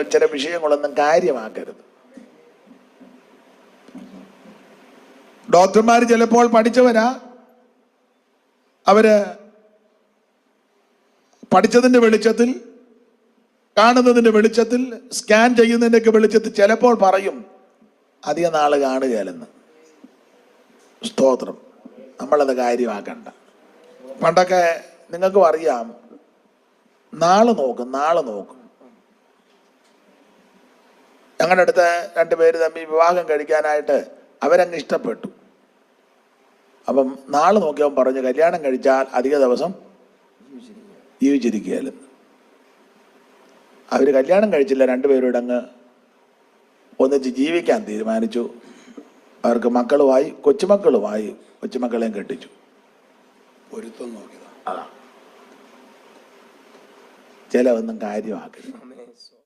ചില വിഷയങ്ങളൊന്നും കാര്യമാക്കരുത്. ഡോക്ടർമാർ ചിലപ്പോൾ പഠിച്ചവരാ, അവര് പഠിച്ചതിന്റെ വെളിച്ചത്തിൽ, കാണുന്നതിന്റെ വെളിച്ചത്തിൽ, സ്കാൻ ചെയ്യുന്നതിൻ്റെയൊക്കെ വെളിച്ചത്തിൽ ചിലപ്പോൾ പറയും അധികം നാള് കാണുകയല്ലെന്ന്. സ്തോത്രം. നമ്മളത് കാര്യമാക്കണ്ട. പണ്ടൊക്കെ നിങ്ങൾക്കും അറിയാം, നാള് നോക്കും. ഞങ്ങളുടെ അടുത്ത് രണ്ടുപേര് തമ്മിൽ വിവാഹം കഴിക്കാനായിട്ട് അവരങ്ങ് ഇഷ്ടപ്പെട്ടു. അപ്പം നാള് നോക്കിയവൻ പറഞ്ഞു കല്യാണം കഴിച്ചാൽ അധിക ദിവസം ജീവിച്ചിരിക്കുകയല്ലെന്ന്. അവര് കല്യാണം കഴിച്ചില്ല, രണ്ടുപേരോട് അങ്ങ് ഒന്നിച്ച് ജീവിക്കാൻ തീരുമാനിച്ചു. അവർക്ക് മക്കളുമായി, കൊച്ചുമക്കളെയും കെട്ടിച്ചു. പൊരുത്തം നോക്കിയതാ. ചില ഒന്നും കാര്യമാക്കരുത്.